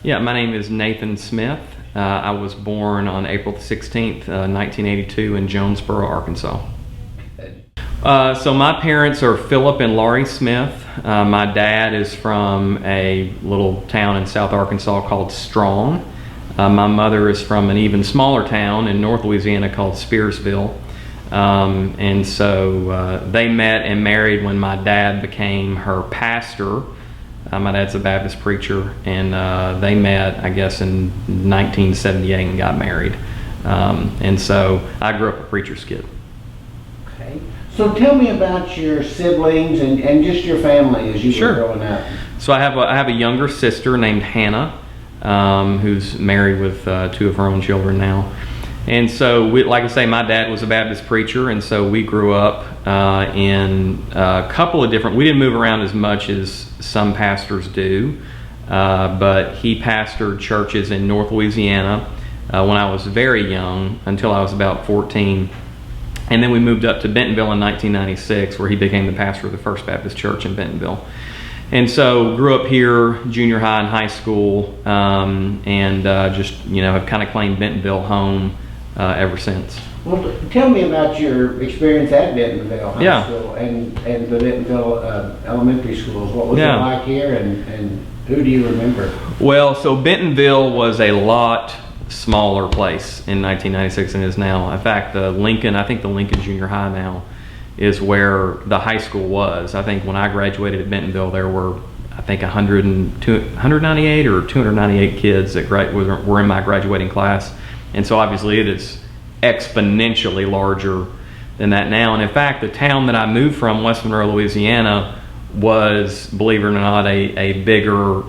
Yeah, my name is Nathan Smith. I was born on April the 16th, 1982 in Jonesboro, Arkansas. So my parents are Philip and Laurie Smith. My dad is from a little town in South Arkansas called Strong. My mother is from an even smaller town in North Louisiana called Spearsville. And so they met and married when my dad became her pastor. My dad's a Baptist preacher, and they met, I guess, in 1978 and got married. And so I grew up a preacher's kid. Okay. So tell me about your siblings and just your family as you were growing up. So I have a younger sister named Hannah, who's married with two of her own children now. And so, like I say, my dad was a Baptist preacher, and so we grew up in a couple of different, we didn't move around as much as some pastors do, but he pastored churches in North Louisiana when I was very young, until I was about 14. And then we moved up to Bentonville in 1996, where he became the pastor of the First Baptist Church in Bentonville. And so grew up here, junior high and high school, and just, have kind of claimed Bentonville home ever since. Well, tell me about your experience at Bentonville High School and the Bentonville elementary schools. What was it like here, and who do you remember? Well, so Bentonville was a lot smaller place in 1996 than it is now. In fact, I think the Lincoln Junior High now is where the high school was. I think when I graduated at Bentonville, there were, I think, 198 or 298 kids that were in my graduating class. And so obviously it is exponentially larger than that now. And in fact, the town that I moved from, West Monroe, Louisiana, was, believe it or not, a bigger,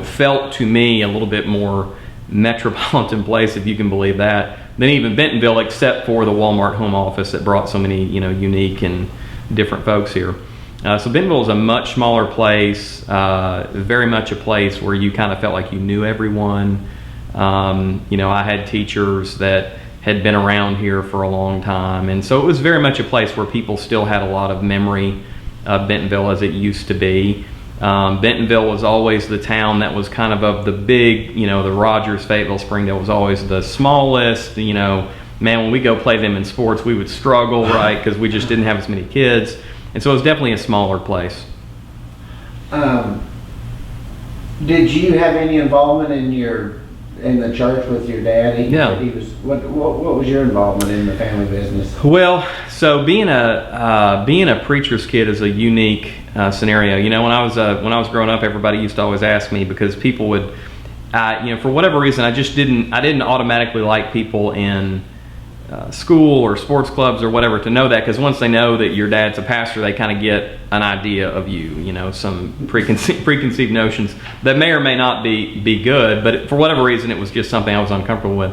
felt to me a little bit more metropolitan place, if you can believe that, than even Bentonville, except for the Walmart home office that brought so many, unique and different folks here. So Bentonville is a much smaller place, very much a place where you kind of felt like you knew everyone. I had teachers that had been around here for a long time, and so it was very much a place where people still had a lot of memory of Bentonville as it used to be. Bentonville was always the town that was kind of the big, the Rogers, Fayetteville, Springdale was always the smallest. Man, when we go play them in sports, we would struggle, right, because we just didn't have as many kids, and so it was definitely a smaller place. Did you have any involvement in the church with your dad? What was your involvement in the family business? Well, so being a preacher's kid is a unique scenario. When I was growing up, everybody used to always ask me, because people would, for whatever reason, I didn't automatically like people in school or sports clubs or whatever to know that, because once they know that your dad's a pastor, they kind of get an idea of you, some preconceived notions that may or may not be good, but for whatever reason, it was just something I was uncomfortable with.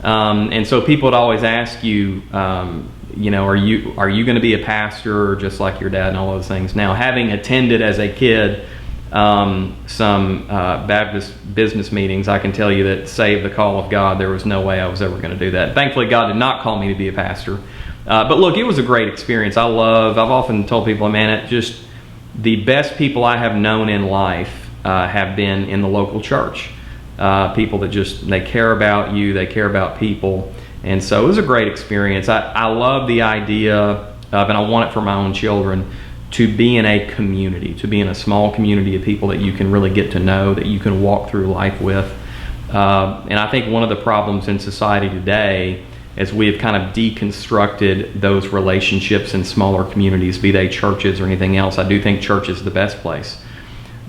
And so people would always ask you, are you going to be a pastor just like your dad, and all those things. Now, having attended as a kid some Baptist business meetings, I can tell you that, save the call of God, there was no way I was ever going to do that. Thankfully, God did not call me to be a pastor. But look, it was a great experience. I've often told people, man, just the best people I have known in life have been in the local church. People that they care about you, they care about people. And so it was a great experience. I love the idea of, and I want it for my own children, to be in a community, to be in a small community of people that you can really get to know, that you can walk through life with. And I think one of the problems in society today is we have kind of deconstructed those relationships in smaller communities, be they churches or anything else. I do think church is the best place.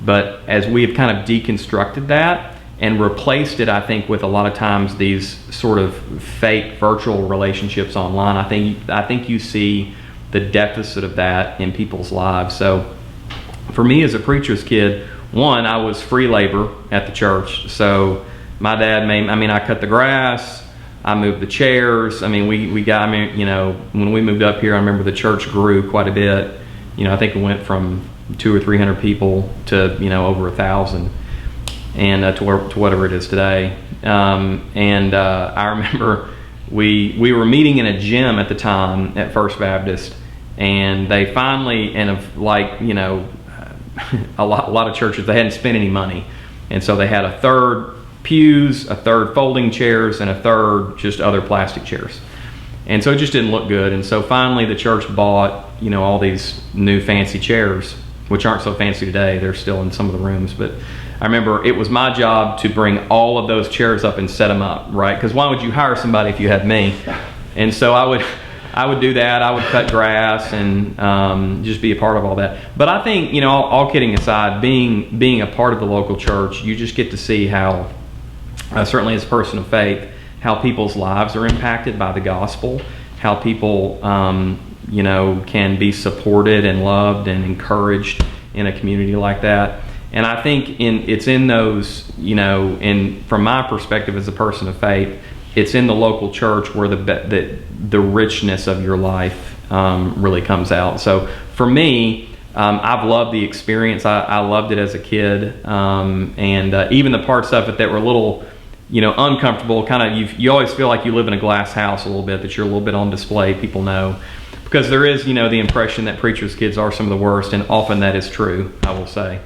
But as we have kind of deconstructed that and replaced it, I think, with a lot of times these sort of fake virtual relationships online, I think you see the deficit of that in people's lives. So for me as a preacher's kid, one, I was free labor at the church. So my dad I cut the grass, I moved the chairs. When we moved up here, I remember the church grew quite a bit. I think it went from 200 or 300 people to, over 1,000, and to whatever it is today. I remember we were meeting in a gym at the time at First Baptist, and they finally, a lot of churches, they hadn't spent any money, And so they had a third pews, a third folding chairs, and a third just other plastic chairs. And so it just didn't look good. And so finally the church bought, all these new fancy chairs, which aren't so fancy today. They're still in some of the rooms. But I remember it was my job to bring all of those chairs up and set them up, right? Because why would you hire somebody if you had me? And so I would do that. I would cut grass and just be a part of all that. But I think, all kidding aside, being a part of the local church, you just get to see how, certainly as a person of faith, how people's lives are impacted by the gospel, how people, can be supported and loved and encouraged in a community like that. And I think it's in those, from my perspective as a person of faith, it's in the local church where the richness of your life really comes out. So for me, I've loved the experience. I loved it as a kid, and even the parts of it that were a little, uncomfortable. Kind of, you always feel like you live in a glass house a little bit. That you're a little bit on display. People know, because there is, the impression that preachers' kids are some of the worst, and often that is true. I will say.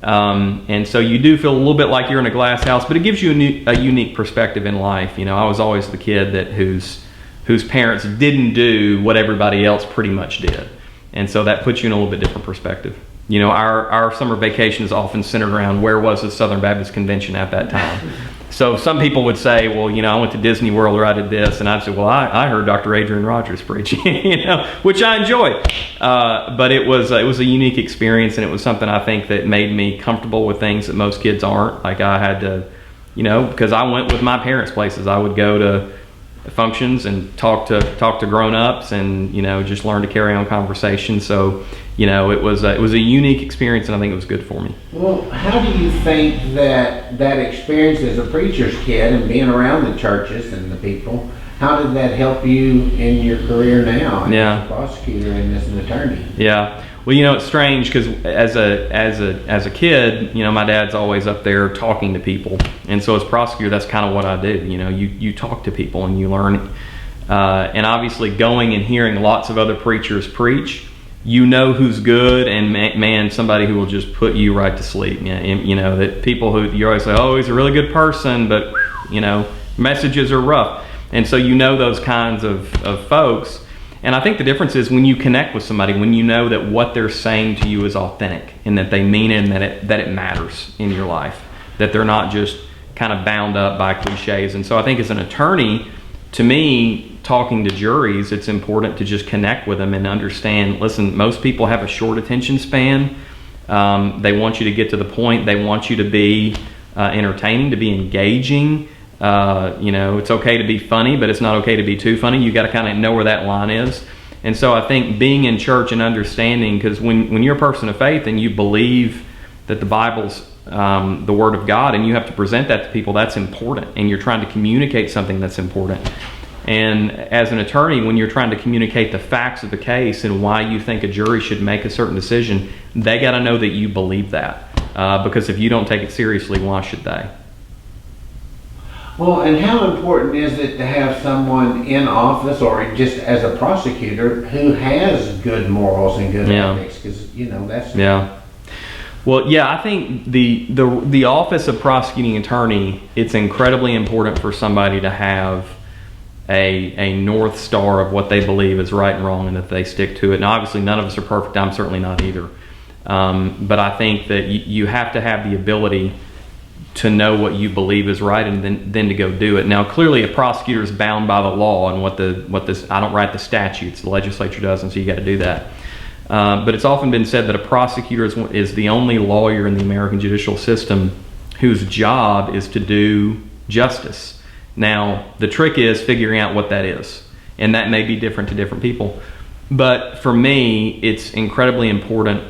And so you do feel a little bit like you're in a glass house, but it gives you a unique perspective in life. I was always the kid whose parents didn't do what everybody else pretty much did. And so that puts you in a little bit different perspective. Our summer vacation is often centered around where was the Southern Baptist Convention at that time. So some people would say, well, I went to Disney World or I did this. And I'd say, well, I heard Dr. Adrian Rogers preach, which I enjoyed. But it was a unique experience, and it was something I think that made me comfortable with things that most kids aren't. Like I had to, because I went with my parents' places. I would go to functions and talk to grown-ups and, just learn to carry on conversations. So, it was a unique experience, and I think it was good for me. Well, how do you think that experience as a preacher's kid and being around the churches and the people, how did that help you in your career now as a prosecutor and as an attorney? Yeah. Well, it's strange because as a kid, my dad's always up there talking to people, and so as prosecutor, that's kind of what I do. You talk to people and you learn, and obviously going and hearing lots of other preachers preach, who's good, and man, somebody who will just put you right to sleep. That people who you always say, oh, he's a really good person, but messages are rough, and so those kinds of folks. And I think the difference is when you connect with somebody, when you know that what they're saying to you is authentic and that they mean it and that it matters in your life, that they're not just kind of bound up by cliches. And so I think as an attorney, to me, talking to juries, it's important to just connect with them and understand, listen, most people have a short attention span. They want you to get to the point. They want you to be entertaining, to be engaging. It's okay to be funny, but it's not okay to be too funny. You got to kind of know where that line is. And so I think being in church and understanding, because when you're a person of faith and you believe that the Bible's the Word of God, and you have to present that to people, that's important. And you're trying to communicate something that's important. And as an attorney, when you're trying to communicate the facts of the case and why you think a jury should make a certain decision, they got to know that you believe that. Because if you don't take it seriously, why should they? Well, and how important is it to have someone in office or just as a prosecutor who has good morals and good ethics? Because, that's... Yeah. Well, yeah, I think the office of prosecuting attorney, it's incredibly important for somebody to have a north star of what they believe is right and wrong and that they stick to it. And obviously none of us are perfect. I'm certainly not either. But I think that you have to have the ability to know what you believe is right and then to go do it. Now, clearly a prosecutor is bound by the law and what this, I don't write the statutes, the legislature does, and so you got to do that. But it's often been said that a prosecutor is the only lawyer in the American judicial system whose job is to do justice. Now, the trick is figuring out what that is, and that may be different to different people. But for me, it's incredibly important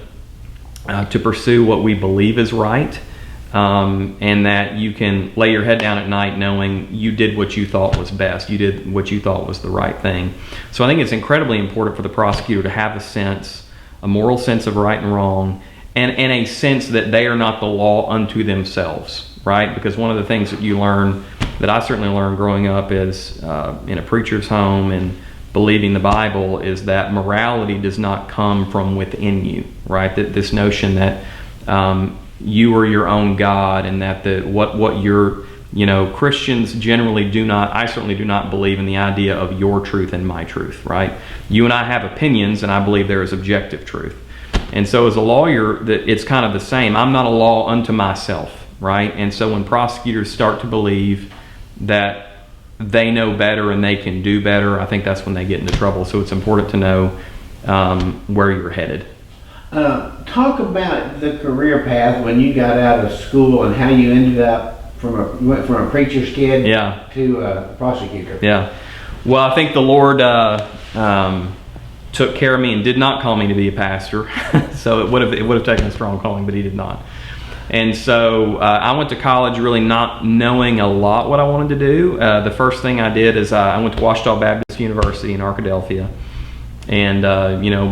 to pursue what we believe is right, and that you can lay your head down at night knowing you did what you thought was best. You did what you thought was the right thing. So I think it's incredibly important for the prosecutor to have a moral sense of right and wrong, and a sense that they are not the law unto themselves, right? Because one of the things that you learn, that I certainly learned growing up is in a preacher's home and believing the Bible, is that morality does not come from within you, right? This notion that you are your own God, and that what you're, Christians generally do not, I certainly do not believe in the idea of your truth and my truth, right? You and I have opinions, and I believe there is objective truth. And so as a lawyer, it's kind of the same. I'm not a law unto myself, right? And so when prosecutors start to believe that they know better and they can do better, I think that's when they get into trouble. So it's important to know where you're headed. Talk about the career path when you got out of school and how you ended up you went from a preacher's kid to a prosecutor. Yeah. Well, I think the Lord took care of me and did not call me to be a pastor. So it would have taken a strong calling, but He did not. And so I went to college really not knowing a lot what I wanted to do. The first thing I did is I went to Ouachita Baptist University in Arkadelphia. And,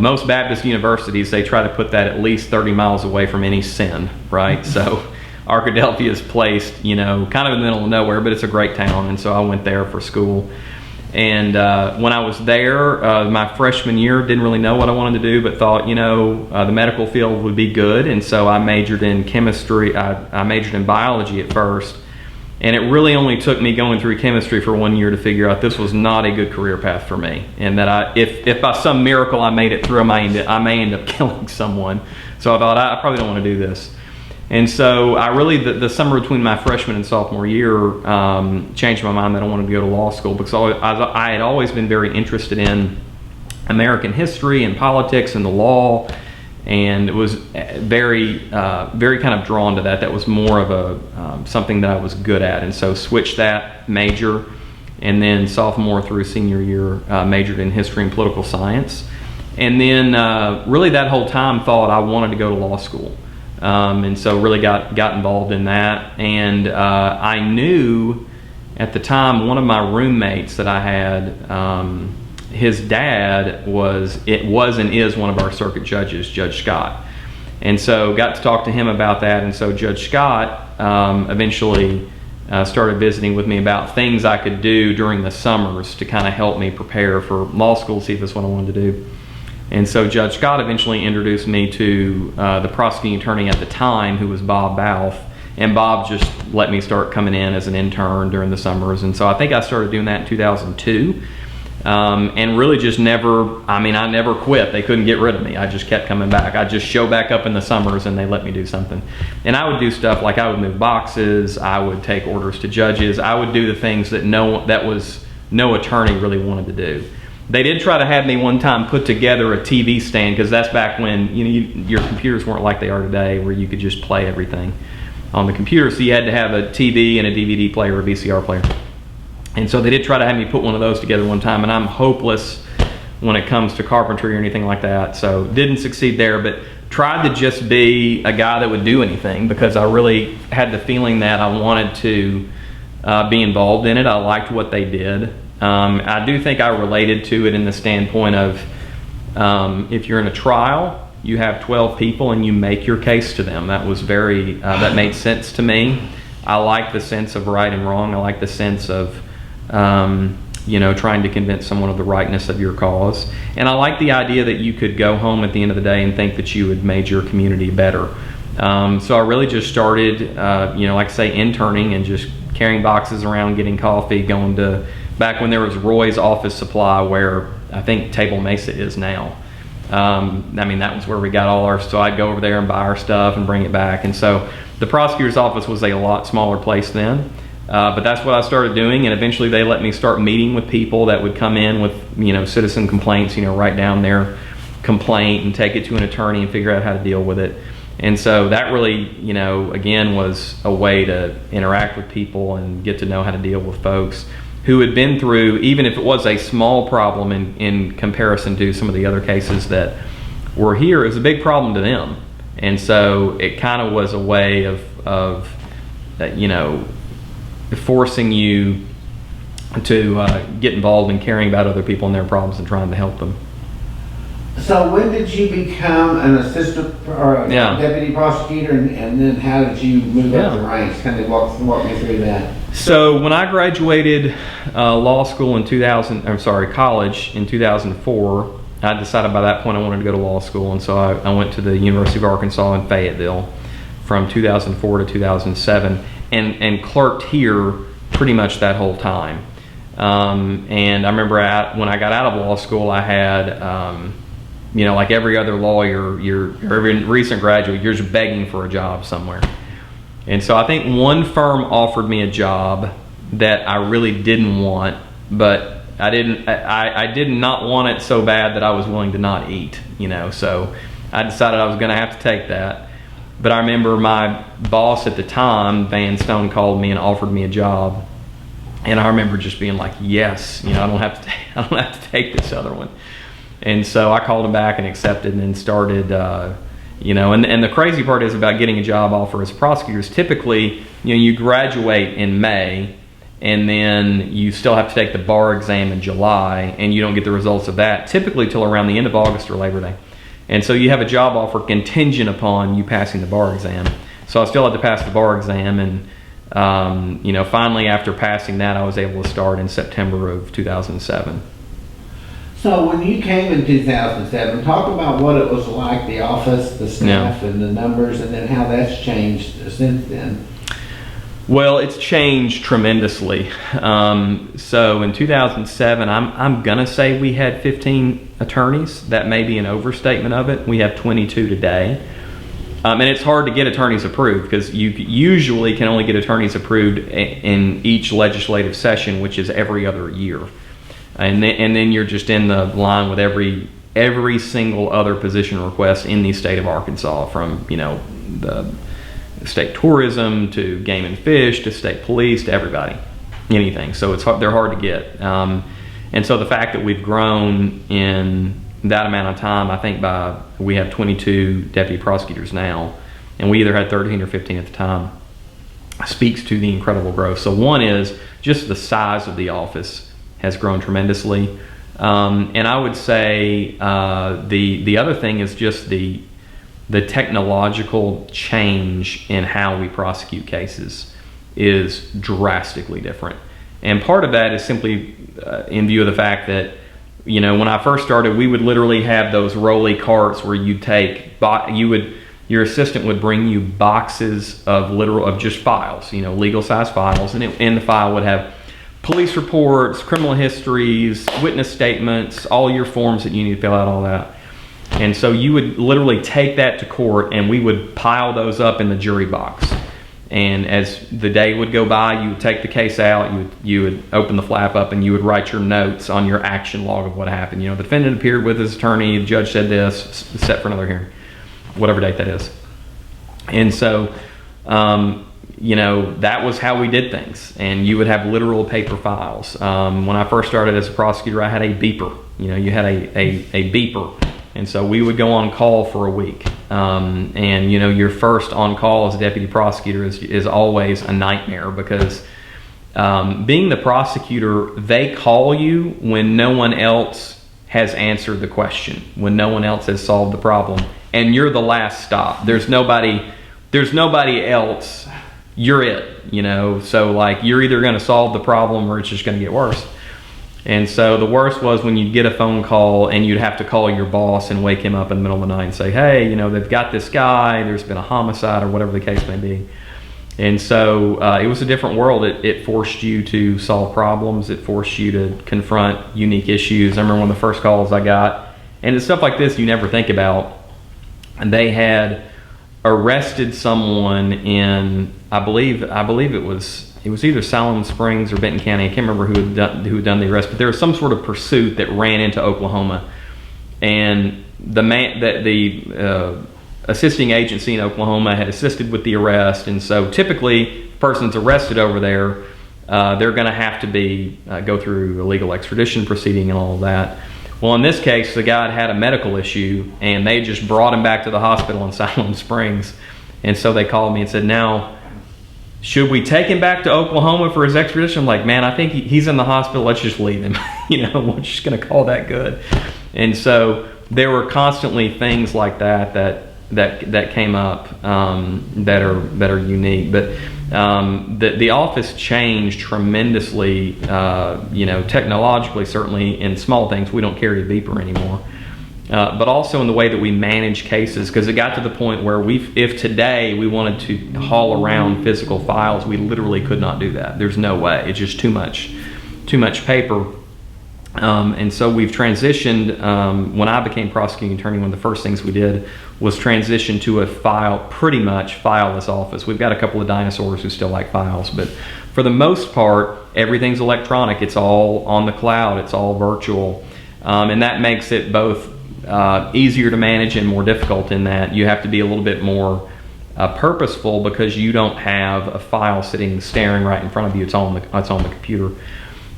most Baptist universities, they try to put that at least 30 miles away from any sin, right? So Arkadelphia is placed, kind of in the middle of nowhere, but it's a great town. And so I went there for school. And when I was there, my freshman year, didn't really know what I wanted to do, but thought, the medical field would be good. And so I majored in chemistry. I majored in biology at first. And it really only took me going through chemistry for 1 year to figure out this was not a good career path for me. And that if by some miracle I made it through, I may end up killing someone. So I thought, I probably don't want to do this. And so I really, the summer between my freshman and sophomore year, changed my mind that I wanted to go to law school, because I had always been very interested in American history and politics and the law, and it was very kind of drawn to that. That was more of a something that I was good at, and so switched that major, and then sophomore through senior year majored in history and political science, and then really that whole time thought I wanted to go to law school. And so really got involved in that. And I knew at the time one of my roommates that I had, his dad was and is one of our circuit judges, Judge Scott. And so got to talk to him about that. And so Judge Scott eventually started visiting with me about things I could do during the summers to kind of help me prepare for law school, see if that's what I wanted to do. And so Judge Scott eventually introduced me to the prosecuting attorney at the time, who was Bob Balfe. And Bob just let me start coming in as an intern during the summers. And so I think I started doing that in 2002. And really just I never quit. They couldn't get rid of me. I just kept coming back. I'd just show back up in the summers and they let me do something. And I would do stuff like I would move boxes. I would take orders to judges. I would do the things that no attorney really wanted to do. They did try to have me one time put together a TV stand, because that's back when your computers weren't like they are today, where you could just play everything on the computer. So you had to have a TV and a DVD player or a VCR player. And so they did try to have me put one of those together one time, and I'm hopeless when it comes to carpentry or anything like that. So didn't succeed there, but tried to just be a guy that would do anything, because I really had the feeling that I wanted to be involved in it. I liked what they did. I do think I related to it in the standpoint of if you're in a trial, you have 12 people and you make your case to them. That was that made sense to me. I like the sense of right and wrong. I like the sense of, trying to convince someone of the rightness of your cause. And I like the idea that you could go home at the end of the day and think that you had made your community better. So I really just started, like I say, interning and just carrying boxes around, getting coffee, going to, back when there was Roy's Office Supply, where I think Table Mesa is now. That was where we got all so I'd go over there and buy our stuff and bring it back. And so the prosecutor's office was a lot smaller place then. But that's what I started doing, and eventually they let me start meeting with people that would come in with, citizen complaints, write down their complaint and take it to an attorney and figure out how to deal with it. And so that really, again, was a way to interact with people and get to know how to deal with folks who had been through, even if it was a small problem in comparison to some of the other cases that were here, it was a big problem to them. And so it kind of was a way of forcing you to get involved in caring about other people and their problems and trying to help them. So when did you become an assistant or a deputy prosecutor, and then how did you move up the ranks? Kind of walk me through that. So when I graduated college in 2004, I decided by that point I wanted to go to law school, and so I went to the University of Arkansas in Fayetteville. from 2004 to 2007, and clerked here pretty much that whole time. And I remember when I got out of law school, I had, like every other lawyer, every recent graduate, you're just begging for a job somewhere. And so I think one firm offered me a job that I really didn't want, but I did not want it so bad that I was willing to not eat, so I decided I was going to have to take that. But I remember my boss at the time, Van Stone, called me and offered me a job, and I remember just being like, yes, I don't have to take this other one. And so I called him back and accepted, and then started, and the crazy part is about getting a job offer as prosecutors. Typically, you graduate in May, and then you still have to take the bar exam in July, and you don't get the results of that typically till around the end of August or Labor Day. And so you have a job offer contingent upon you passing the bar exam. So I still had to pass the bar exam, and finally after passing that, I was able to start in September of 2007. So when you came in 2007, talk about what it was like, the office, the staff, and the numbers, and then how that's changed since then. Well, it's changed tremendously. So in 2007, I'm gonna say we had 15 attorneys. That may be an overstatement of it. We have 22 today. And it's hard to get attorneys approved because you usually can only get attorneys approved in each legislative session, which is every other year. And then you're just in the line with every single other position request in the state of Arkansas, from the state tourism to game and fish to state police to everybody, anything. So they're hard to get. And so the fact that we've grown in that amount of time, I think we have 22 deputy prosecutors now, and we either had 13 or 15 at the time, speaks to the incredible growth. So one is just the size of the office has grown tremendously. And I would say the other thing is just the technological change in how we prosecute cases is drastically different. And part of that is simply in view of the fact that, when I first started, we would literally have those rolly carts where your assistant would bring you boxes of just files, legal size files, and in the file would have police reports, criminal histories, witness statements, all your forms that you need to fill out, all that. And so you would literally take that to court, and we would pile those up in the jury box. And as the day would go by, you would take the case out, you would open the flap up, and you would write your notes on your action log of what happened. The defendant appeared with his attorney, the judge said this, set for another hearing, whatever date that is. And so, that was how we did things. And you would have literal paper files. When I first started as a prosecutor, I had a beeper. You had a beeper. And so we would go on call for a week. And your first on call as a deputy prosecutor is always a nightmare, because being the prosecutor, they call you when no one else has answered the question, when no one else has solved the problem, and you're the last stop. There's nobody else. You're it, so like you're either going to solve the problem or it's just going to get worse. And so the worst was when you'd get a phone call and you'd have to call your boss and wake him up in the middle of the night and say, hey, they've got this guy, there's been a homicide, or whatever the case may be. And so it was a different world. It forced you to solve problems. It forced you to confront unique issues. I remember one of the first calls I got, and it's stuff like this you never think about. And they had arrested someone in, I believe it was either Salem Springs or Benton County. I can't remember who had done the arrest, but there was some sort of pursuit that ran into Oklahoma, and the assisting agency in Oklahoma had assisted with the arrest. And so typically, the person's arrested over there, they're going to have to go through a legal extradition proceeding and all of that. Well, in this case, the guy had a medical issue, and they just brought him back to the hospital in Salem Springs. And so they called me and said, now, should we take him back to Oklahoma for his extradition? I'm like, man, I think he's in the hospital. Let's just leave him. We're just going to call that good. And so there were constantly things like that came up that are unique. But the office changed tremendously. Technologically, certainly in small things. We don't carry a beeper anymore. but also in the way that we manage cases, because it got to the point where if today we wanted to haul around physical files, we literally could not do that. There's no way. It's just too much paper. And so we've transitioned. When I became prosecuting attorney, one of the first things we did was transition to a pretty much fileless office. We've got a couple of dinosaurs who still like files, but for the most part, everything's electronic. It's all on the cloud. It's all virtual. And that makes it both easier to manage and more difficult in that you have to be a little bit more purposeful, because you don't have a file sitting staring right in front of you. It's on the computer.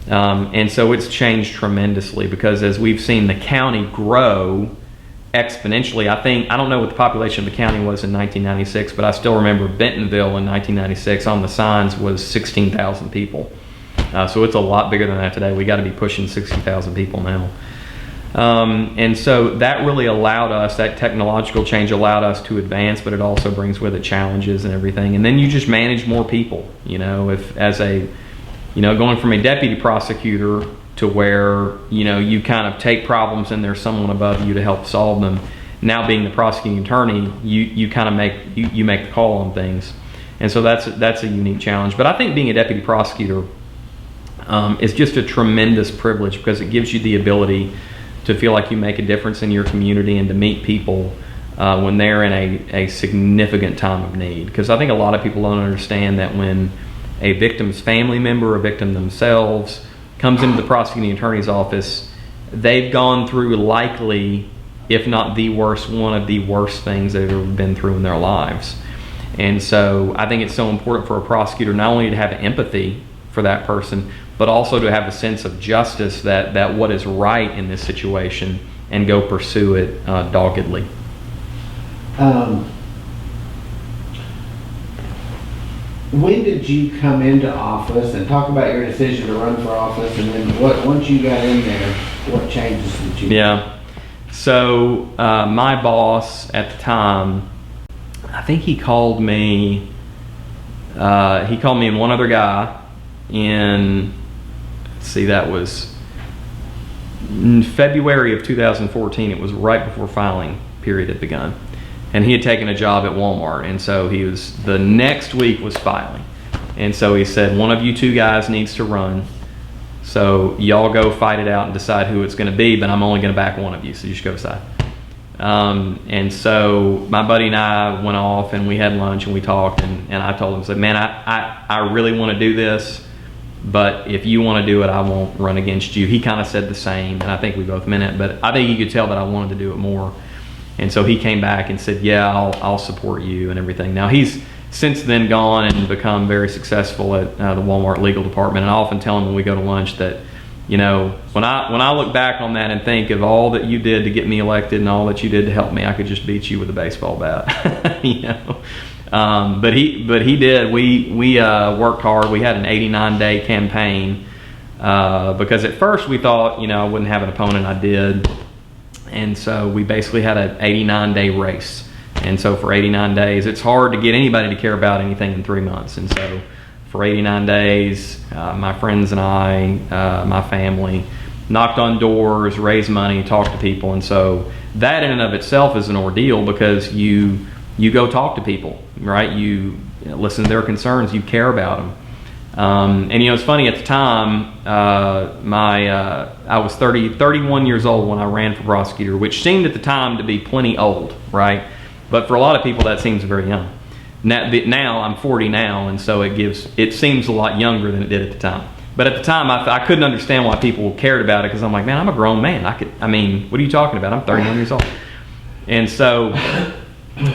And so it's changed tremendously, because as we've seen the county grow exponentially, I don't know what the population of the county was in 1996, but I still remember Bentonville in 1996 on the signs was 16,000 people. So it's a lot bigger than that today. We got to be pushing 60,000 people now. And so that really allowed us, that technological change allowed us to advance, but it also brings with it challenges and everything. And then you just manage more people, going from a deputy prosecutor to where, you kind of take problems and there's someone above you to help solve them. Now being the prosecuting attorney, you kind of make the call on things. And so that's a unique challenge. But I think being a deputy prosecutor is just a tremendous privilege, because it gives you the ability to feel like you make a difference in your community and to meet people when they're in a significant time of need. Because I think a lot of people don't understand that when a victim's family member, a victim themselves, comes into the prosecuting attorney's office, they've gone through likely, if not the worst, one of the worst things they've ever been through in their lives. And so I think it's so important for a prosecutor not only to have empathy for that person, but also to have a sense of justice, that what is right in this situation, and go pursue it doggedly. When did you come into office, and talk about your decision to run for office, and then once you got in there, what changes did you make? Yeah. So my boss at the time, I think he called me and one other guy in, that was in February of 2014. It was right before filing period had begun. And he had taken a job at Walmart, and so the next week was filing. And so he said, one of you two guys needs to run, so y'all go fight it out and decide who it's going to be, but I'm only going to back one of you, so you just go decide. And so my buddy and I went off, and we had lunch, and we talked, and I told him, I said, man, I really want to do this, but if you want to do it, I won't run against you. He kind of said the same, and I think we both meant it, but I think he could tell that I wanted to do it more. And so he came back and said, yeah, I'll support you and everything. Now he's since then gone and become very successful at the Walmart legal department. And I often tell him when we go to lunch that, when I look back on that and think of all that you did to get me elected and all that you did to help me, I could just beat you with a baseball bat. But he did. We worked hard. We had an 89-day campaign because at first we thought, I wouldn't have an opponent. I did. And so we basically had an 89-day race. And so for 89 days, it's hard to get anybody to care about anything in 3 months. And so for 89 days, my friends and I, my family, knocked on doors, raised money, talked to people. And so that in and of itself is an ordeal, because you go talk to people, right? You listen to their concerns, you care about them. And it's funny, at the time, I was 31 years old when I ran for prosecutor, which seemed at the time to be plenty old, right? But for a lot of people, that seems very young. Now I'm 40 now, and so it seems a lot younger than it did at the time. But at the time, I couldn't understand why people cared about it, because I'm like, man, I'm a grown man. What are you talking about? I'm 31 years old. And so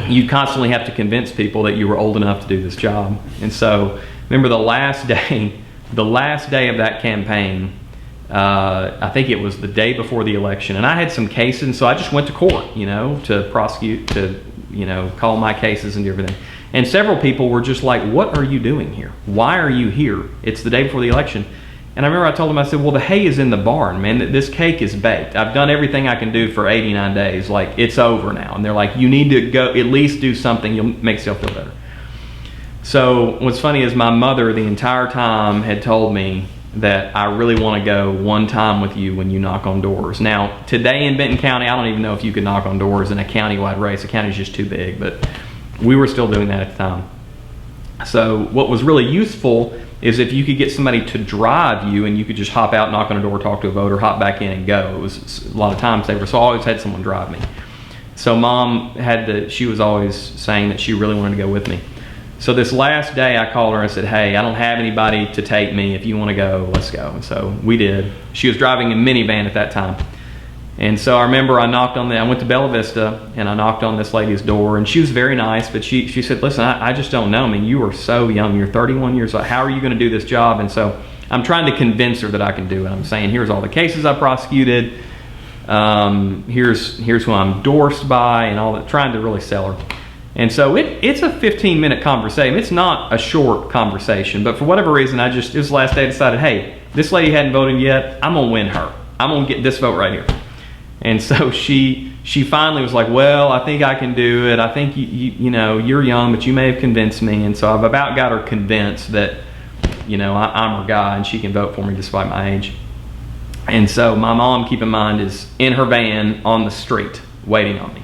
you constantly have to convince people that you were old enough to do this job. And so remember the last day of that campaign, I think it was the day before the election, and I had some cases, and so I just went to court, to prosecute, to, call my cases and everything. And several people were just like, what are you doing here? Why are you here? It's the day before the election. And I remember I told them, I said, well, the hay is in the barn, man. This cake is baked. I've done everything I can do for 89 days. Like, it's over now. And they're like, you need to go at least do something. You'll make yourself feel better. So what's funny is my mother the entire time had told me, that I really want to go one time with you when you knock on doors. Now, today in Benton County, I don't even know if you can knock on doors in a county-wide race. The county's just too big, but we were still doing that at the time. So what was really useful is if you could get somebody to drive you and you could just hop out, knock on a door, talk to a voter, hop back in and go. It was a lot of times so I always had someone drive me. So Mom she was always saying that she really wanted to go with me. So this last day I called her and said, hey, I don't have anybody to take me. If you want to go, let's go. And so we did. She was driving a minivan at that time. And so I remember I went to Bella Vista and I knocked on this lady's door, and she was very nice, but she said, listen, I just don't know. I mean, you are so young. You're 31 years old. How are you going to do this job? And so I'm trying to convince her that I can do it. I'm saying, here's all the cases I prosecuted. Here's who I'm endorsed by and all that, trying to really sell her. And so it's a 15-minute conversation. It's not a short conversation, but for whatever reason, it was the last day I decided, hey, this lady hadn't voted yet. I'm going to win her. I'm going to get this vote right here. And so she finally was like, well, I think I can do it. I think you're young, but you may have convinced me. And so I've about got her convinced that, I'm her guy and she can vote for me despite my age. And so my mom, keep in mind, is in her van on the street waiting on me.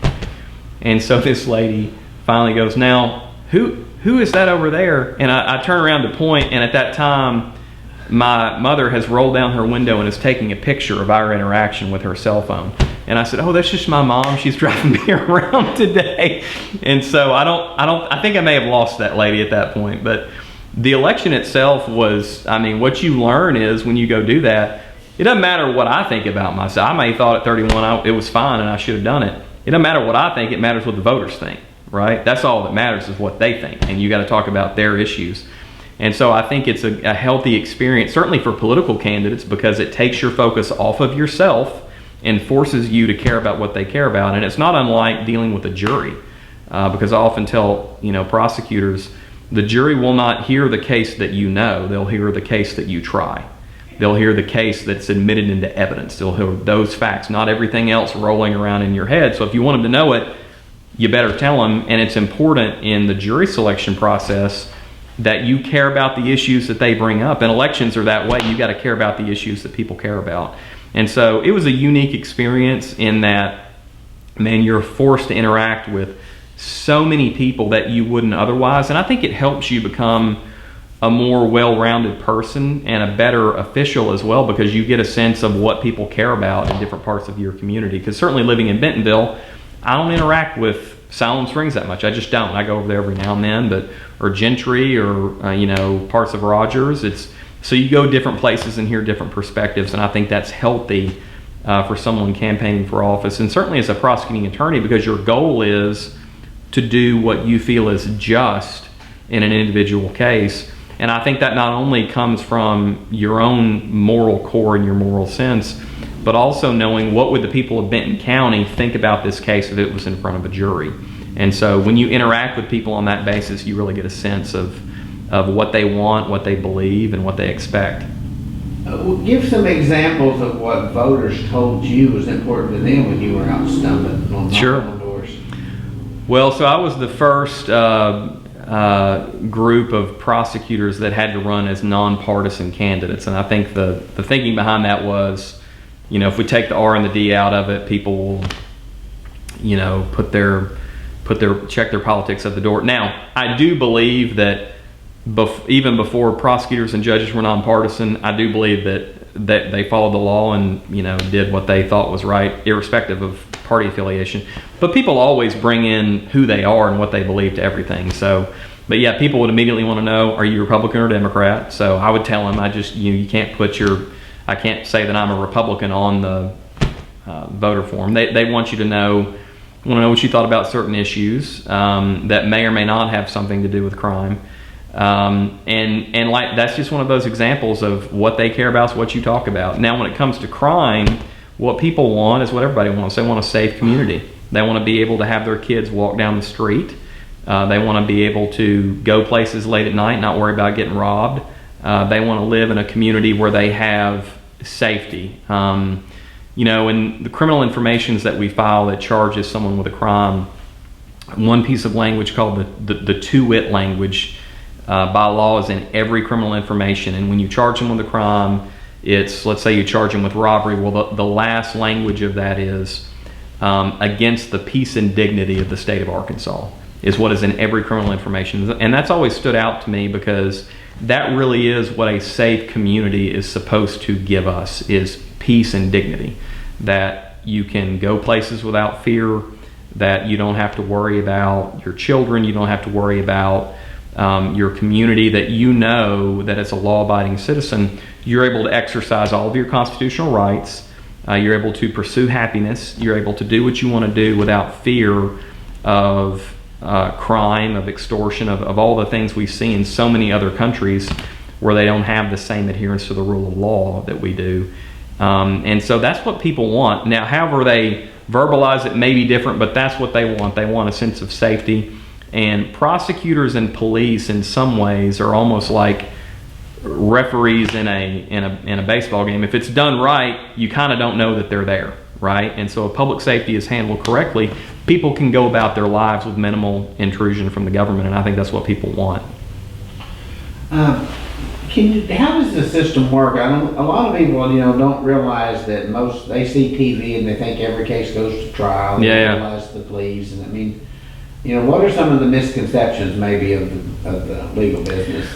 And so this lady finally goes, now, who is that over there? And I turn around to point, and at that time, my mother has rolled down her window and is taking a picture of our interaction with her cell phone. And I said, oh, that's just my mom. She's driving me around today. And so I think I may have lost that lady at that point. But the election itself was, what you learn is when you go do that, it doesn't matter what I think about myself. I may have thought at 31 it was fine and I should have done it. It doesn't matter what I think. It matters what the voters think, right? That's all that matters is what they think. And you got to talk about their issues. And so I think it's a healthy experience, certainly for political candidates, because it takes your focus off of yourself and forces you to care about what they care about. And it's not unlike dealing with a jury, because I often tell prosecutors, the jury will not hear the case that they'll hear the case that you try. They'll hear the case that's admitted into evidence. They'll hear those facts, not everything else rolling around in your head. So if you want them to know it, you better tell them. And it's important in the jury selection process that you care about the issues that they bring up. And elections are that way. You got to care about the issues that people care about. And so it was a unique experience in that, man, you're forced to interact with so many people that you wouldn't otherwise. And I think it helps you become a more well-rounded person and a better official as well, because you get a sense of what people care about in different parts of your community. Because certainly living in Bentonville, I don't interact with Salem Springs that much. I just don't. I go over there every now and then, or Gentry, or parts of Rogers. So you go different places and hear different perspectives, and I think that's healthy for someone campaigning for office, and certainly as a prosecuting attorney, because your goal is to do what you feel is just in an individual case. And I think that not only comes from your own moral core and your moral sense, but also knowing what would the people of Benton County think about this case if it was in front of a jury. And so when you interact with people on that basis, you really get a sense of what they want, what they believe, and what they expect. Give some examples of what voters told you was important to them when you were out stumbling on doors. Well, so I was the first group of prosecutors that had to run as nonpartisan candidates, and I think the thinking behind that was, if we take the R and the D out of it, people will, check their politics at the door. Now, I do believe that even before prosecutors and judges were nonpartisan, I do believe that they followed the law and did what they thought was right, irrespective of party affiliation. But people always bring in who they are and what they believe to everything. So, but yeah, people would immediately want to know, are you Republican or Democrat? So I would tell them, you can't I can't say that I'm a Republican on the voter form. They want to know what you thought about certain issues that may or may not have something to do with crime. And like, that's just one of those examples of what they care about is what you talk about. Now, when it comes to crime, what people want is what everybody wants. They want a safe community. They want to be able to have their kids walk down the street. They want to be able to go places late at night, not worry about getting robbed. They want to live in a community where they have safety. In the criminal informations that we file that charges someone with a crime, one piece of language called the two-wit language by law is in every criminal information. And when you charge them with a crime, it's, let's say you charge them with robbery. Well, the last language of that is against the peace and dignity of the state of Arkansas is what is in every criminal information. And that's always stood out to me because that really is what a safe community is supposed to give us, is peace and dignity. That you can go places without fear, that you don't have to worry about your children, you don't have to worry about your community, that you know that as a law-abiding citizen, you're able to exercise all of your constitutional rights, you're able to pursue happiness, you're able to do what you want to do without fear of crime, of extortion, of all the things we see in so many other countries where they don't have the same adherence to the rule of law that we do. And so that's what people want. Now, however they verbalize it may be different, but that's what they want. They want a sense of safety. And prosecutors and police in some ways are almost like referees in a baseball game. If it's done right, you kind of don't know that they're there, right? And so if public safety is handled correctly, people can go about their lives with minimal intrusion from the government, and I think that's what people want. How does the system work? A lot of people, don't realize that they see TV and they think every case goes to trial. They realize the pleas, and I mean, what are some of the misconceptions maybe of the legal business?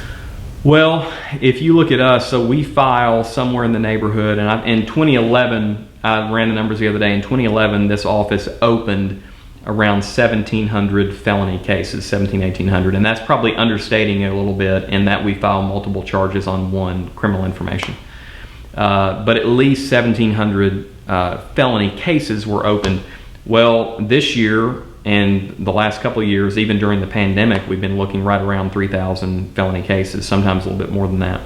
Well, if you look at us, so we file somewhere in the neighborhood, and in 2011, I ran the numbers the other day. In 2011, this office opened around 1,700 felony cases, 1,800, and that's probably understating it a little bit in that we file multiple charges on one criminal information. But at least 1,700 felony cases were opened. Well, this year and the last couple of years, even during the pandemic, we've been looking right around 3,000 felony cases, sometimes a little bit more than that.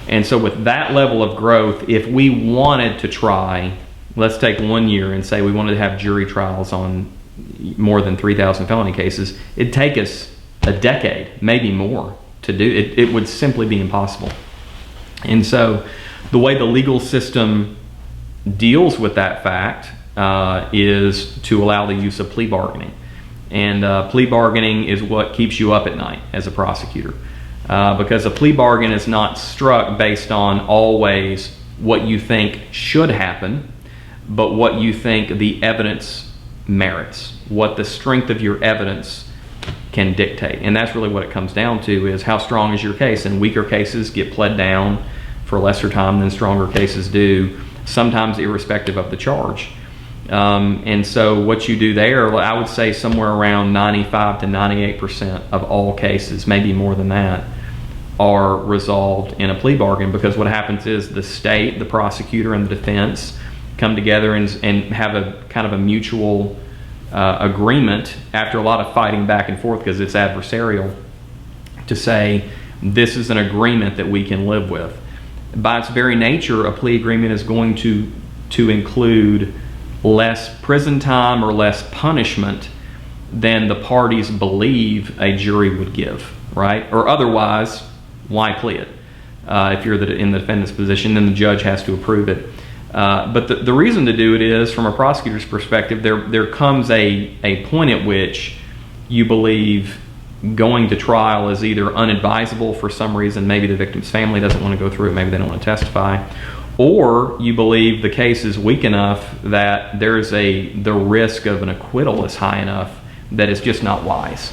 And so with that level of growth, if we wanted to try, let's take 1 year and say we wanted to have jury trials on more than 3,000 felony cases, it'd take us a decade, maybe more, to do it. It would simply be impossible. And so the way the legal system deals with that fact is to allow the use of plea bargaining. And plea bargaining is what keeps you up at night as a prosecutor. Because a plea bargain is not struck based on always what you think should happen, but what you think the evidence merits, what the strength of your evidence can dictate. And that's really what it comes down to, is how strong is your case. And weaker cases get pled down for lesser time than stronger cases do, sometimes irrespective of the charge. And so what you do there, I would say somewhere around 95 to 98% of all cases, maybe more than that, are resolved in a plea bargain, because what happens is the state, the prosecutor, and the defense come together and have a kind of a mutual agreement after a lot of fighting back and forth, because it's adversarial, to say this is an agreement that we can live with. By its very nature, a plea agreement is going to include less prison time or less punishment than the parties believe a jury would give, right? Or otherwise, why plea it? If you're in the defendant's position, then the judge has to approve it. But the reason to do it is, from a prosecutor's perspective, there comes a point at which you believe going to trial is either unadvisable for some reason, maybe the victim's family doesn't want to go through it, maybe they don't want to testify, or you believe the case is weak enough that the risk of an acquittal is high enough that it's just not wise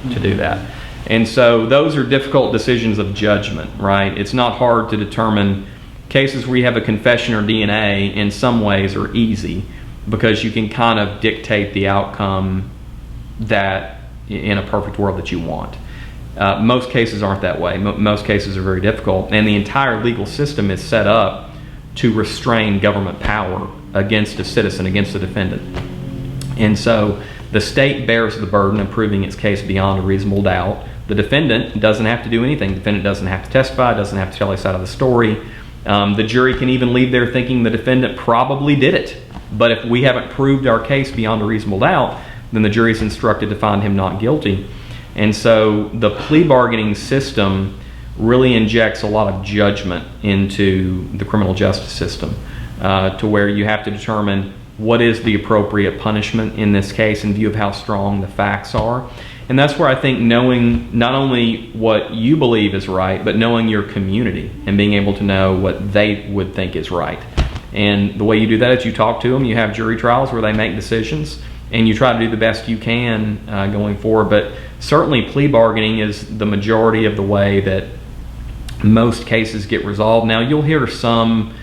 to do that. And so those are difficult decisions of judgment, right? It's not hard to determine. Cases where you have a confession or DNA in some ways are easy, because you can kind of dictate the outcome that in a perfect world that you want. Most cases aren't that way. Most cases are very difficult, and the entire legal system is set up to restrain government power against a citizen, against a defendant. And so the state bears the burden of proving its case beyond a reasonable doubt. The defendant doesn't have to do anything. The defendant doesn't have to testify, doesn't have to tell his side of the story. The jury can even leave there thinking the defendant probably did it. But if we haven't proved our case beyond a reasonable doubt, then the jury is instructed to find him not guilty. And so the plea bargaining system really injects a lot of judgment into the criminal justice system, to where you have to determine what is the appropriate punishment in this case in view of how strong the facts are. And that's where I think knowing not only what you believe is right, but knowing your community and being able to know what they would think is right. And the way you do that is you talk to them, you have jury trials where they make decisions, and you try to do the best you can going forward. But certainly plea bargaining is the majority of the way that most cases get resolved. Now, you'll hear some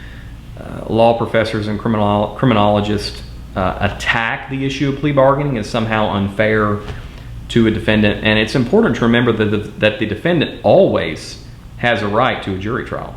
law professors and criminologists attack the issue of plea bargaining as somehow unfair to a defendant, and it's important to remember that the defendant always has a right to a jury trial.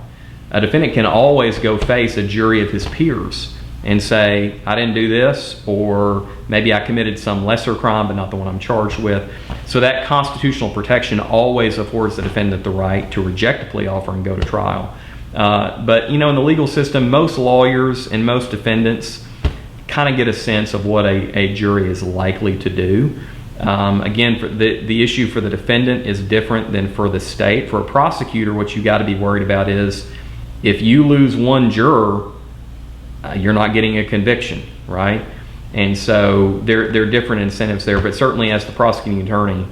A defendant can always go face a jury of his peers and say, I didn't do this, or maybe I committed some lesser crime but not the one I'm charged with. So that constitutional protection always affords the defendant the right to reject a plea offer and go to trial. But in the legal system, most lawyers and most defendants kind of get a sense of what a jury is likely to do. Again, for the issue for the defendant is different than for the state. For a prosecutor, what you got to be worried about is if you lose one juror, you're not getting a conviction, right? And so there are different incentives there. But certainly as the prosecuting attorney,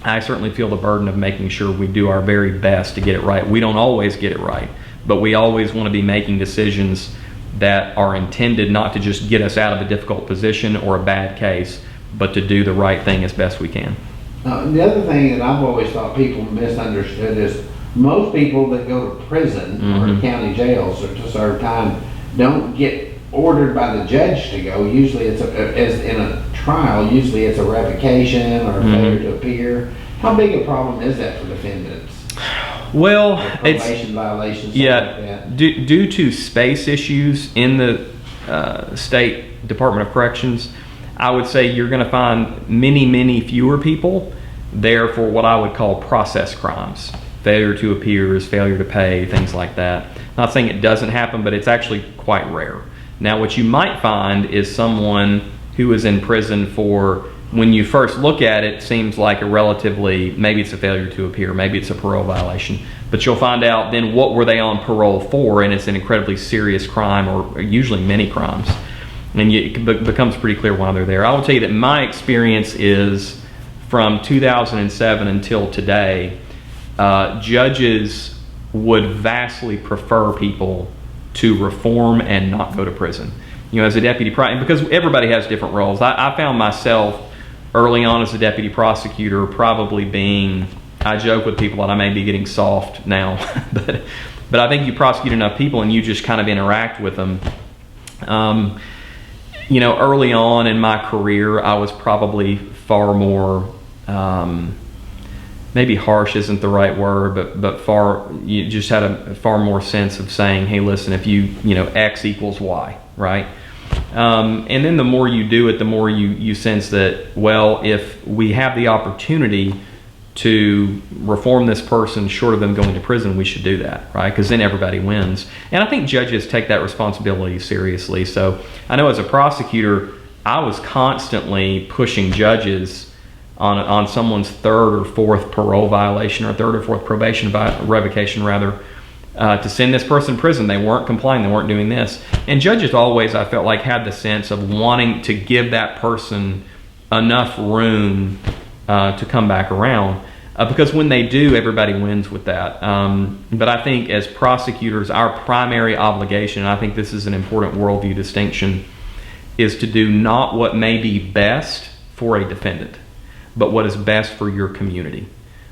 I certainly feel the burden of making sure we do our very best to get it right. We don't always get it right, but we always want to be making decisions that are intended not to just get us out of a difficult position or a bad case, but to do the right thing as best we can. The other thing that I've always thought people misunderstood is most people that go to prison or to county jails or to serve time don't get ordered by the judge to go. Usually it's as in a trial, usually it's a revocation or a failure to appear. How big a problem is that for defendants? Well, probation violations, like that. Due to space issues in the State Department of Corrections, I would say you're going to find many fewer people there for what I would call process crimes. Failure to appear, failure to pay, things like that. Not saying it doesn't happen, but it's actually quite rare. Now, what you might find is someone who is in prison for, when you first look at it, seems like a relatively, maybe it's a failure to appear, maybe it's a parole violation, but you'll find out then what were they on parole for, and it's an incredibly serious crime, or usually many crimes. And it becomes pretty clear why they're there. I will tell you that my experience is from 2007 until today, judges would vastly prefer people to reform and not go to prison. As a deputy prosecutor, because everybody has different roles. I found myself early on as a deputy prosecutor probably being, I joke with people that I may be getting soft now, but I think you prosecute enough people and you just kind of interact with them. Early on in my career, I was probably far more, maybe harsh isn't the right word, but you just had a far more sense of saying, hey, listen, if X equals Y, right? And then the more you do it, the more you sense that, well, if we have the opportunity to reform this person short of them going to prison, we should do that, right? Because then everybody wins. And I think judges take that responsibility seriously. So I know as a prosecutor, I was constantly pushing judges on someone's third or fourth parole violation, or third or fourth probation revocation rather, to send this person to prison. They weren't complying, they weren't doing this. And judges always, I felt like, had the sense of wanting to give that person enough room to come back around, because when they do, everybody wins with that. But I think as prosecutors, our primary obligation, and I think this is an important worldview distinction, is to do not what may be best for a defendant, but what is best for your community.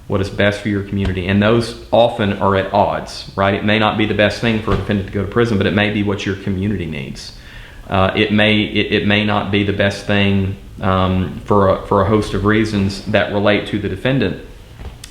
What is best for your community. And those often are at odds, right? It may not be the best thing for a defendant to go to prison, but it may be what your community needs. It may not be the best thing for a host of reasons that relate to the defendant,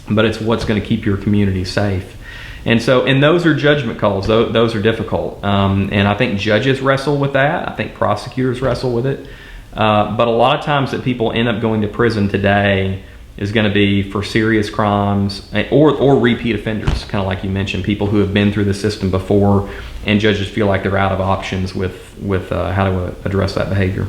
but it's what's going to keep your community safe. And those are judgment calls. Those are difficult. And I think judges wrestle with that. I think prosecutors wrestle with it. But a lot of times that people end up going to prison today is going to be for serious crimes or repeat offenders, kind of like you mentioned, people who have been through the system before, and judges feel like they're out of options with how to address that behavior.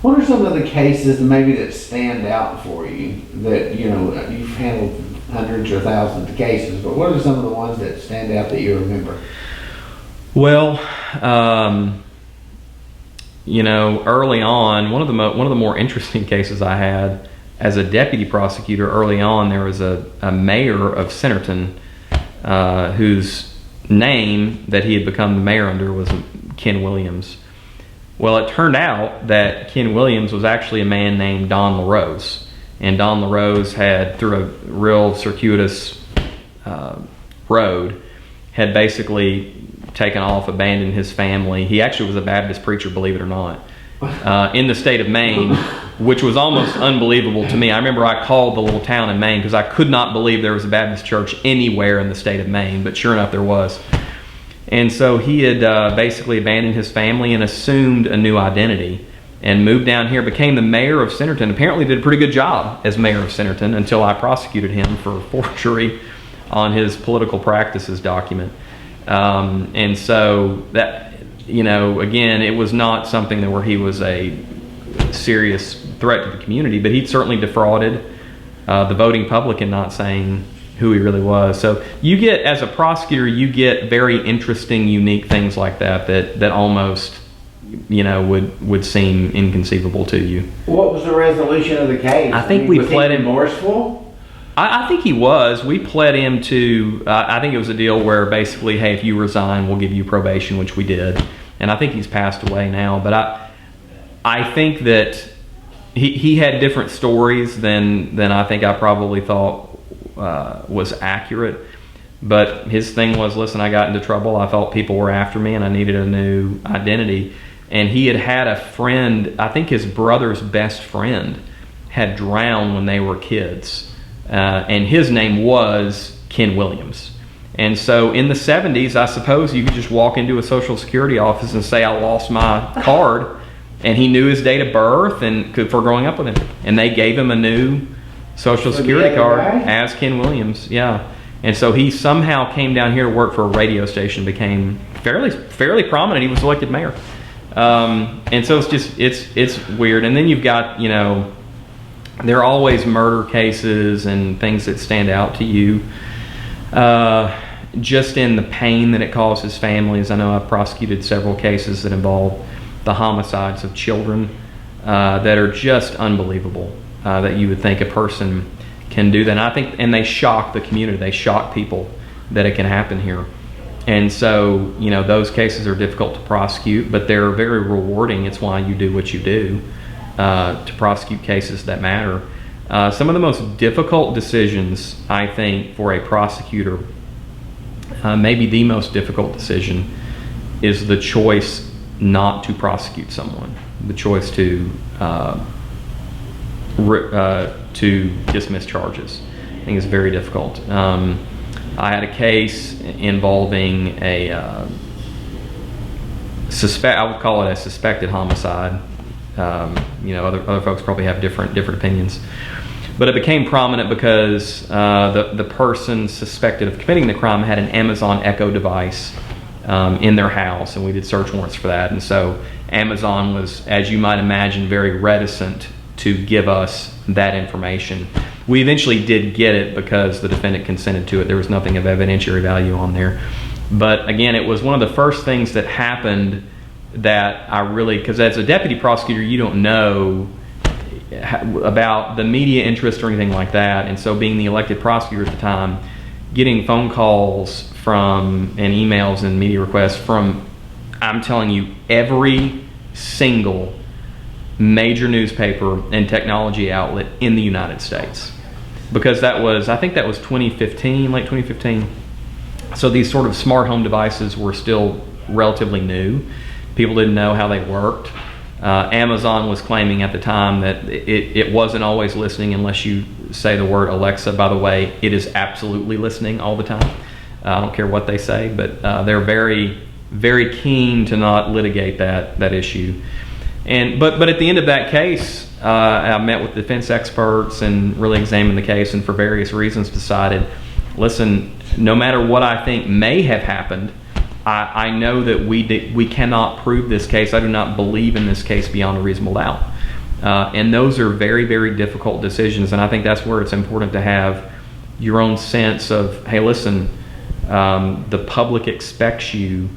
What are some of the cases maybe that stand out for you that, you've handled hundreds or thousands of cases, but what are some of the ones that stand out that you remember? Well, early on, one of the more interesting cases I had as a deputy prosecutor early on, there was a mayor of Centerton whose name that he had become the mayor under was Ken Williams. Well, it turned out that Ken Williams was actually a man named Don LaRose. And Don LaRose had, through a real circuitous road, had basically taken off, abandoned his family. He actually was a Baptist preacher, believe it or not, in the state of Maine, which was almost unbelievable to me. I remember I called the little town in Maine because I could not believe there was a Baptist church anywhere in the state of Maine, but sure enough there was. And so he had basically abandoned his family and assumed a new identity and moved down here, became the mayor of Centerton. Apparently did a pretty good job as mayor of Centerton until I prosecuted him for forgery on his political practices document. And so that, again, it was not something that where he was a serious threat to the community, but he certainly defrauded the voting public in not saying who he really was. So you get, as a prosecutor, you get very interesting, unique things like that almost, would seem inconceivable to you. What was the resolution of the case? I think we pled him remorseful. I think he was. We pled him to, I think it was a deal where basically, hey, if you resign, we'll give you probation, which we did. And I think he's passed away now. But I think that he had different stories than I think I probably thought was accurate. But his thing was, listen, I got into trouble. I felt people were after me and I needed a new identity. And he had a friend, I think his brother's best friend, had drowned when they were kids. And his name was Ken Williams. And so in the 70s, I suppose you could just walk into a Social Security office and say, I lost my card. And he knew his date of birth and for growing up with him. And they gave him a new Social Security card as Ken Williams. Yeah. And so he somehow came down here to work for a radio station, became fairly prominent. He was elected mayor. And so it's weird. And then you've got, there are always murder cases and things that stand out to you. Just in the pain that it causes families. I know I've prosecuted several cases that involve the homicides of children that are just unbelievable, that you would think a person can do that. And they shock the community. They shock people that it can happen here. And so, those cases are difficult to prosecute, but they're very rewarding. It's why you do what you do, to prosecute cases that matter. Some of the most difficult decisions, I think, for a prosecutor, maybe the most difficult decision, is the choice not to prosecute someone, the choice to dismiss charges. I think it's very difficult. I had a case involving I would call it a suspected homicide. Other folks probably have different opinions. But it became prominent because the person suspected of committing the crime had an Amazon Echo device in their house, and we did search warrants for that. And so Amazon was, as you might imagine, very reticent to give us that information. We eventually did get it because the defendant consented to it. There was nothing of evidentiary value on there. But again, it was one of the first things that happened that I really, because as a deputy prosecutor, you don't know about the media interest or anything like that. And so being the elected prosecutor at the time, getting phone calls from and emails and media requests from, I'm telling you, every single major newspaper and technology outlet in the United States. Because I think that was 2015, late 2015. So these sort of smart home devices were still relatively new. People didn't know how they worked. Amazon was claiming at the time that it wasn't always listening unless you say the word Alexa. By the way, it is absolutely listening all the time. I don't care what they say, but they're very, very keen to not litigate that issue. But at the end of that case, I met with defense experts and really examined the case, and for various reasons decided, listen, no matter what I think may have happened, I know that we cannot prove this case. I do not believe in this case beyond a reasonable doubt. And those are very, very difficult decisions, and I think that's where it's important to have your own sense of, hey, listen, the public expects you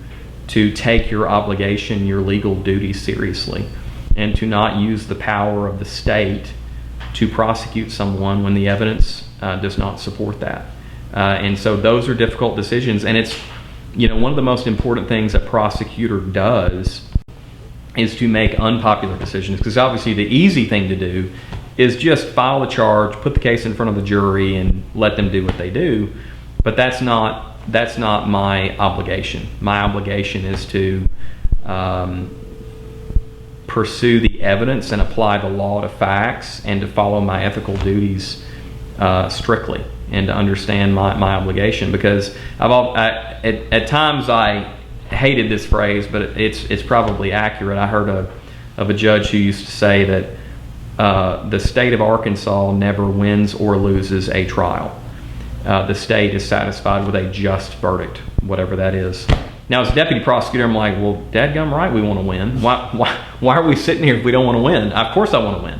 to take your obligation, your legal duty seriously, and to not use the power of the state to prosecute someone when the evidence does not support that. And so those are difficult decisions, and it's, one of the most important things a prosecutor does is to make unpopular decisions, because obviously the easy thing to do is just file a charge, put the case in front of the jury, and let them do what they do. But that's not my obligation. My obligation is to pursue the evidence and apply the law to facts, and to follow my ethical duties strictly, and to understand my obligation. Because at times I hated this phrase, but it's probably accurate. I heard of a judge who used to say that the state of Arkansas never wins or loses a trial. The state is satisfied with a just verdict, whatever that is. Now, as a deputy prosecutor, I'm like, well, dadgum right, we want to win. Why are we sitting here if we don't want to win? Of course I want to win.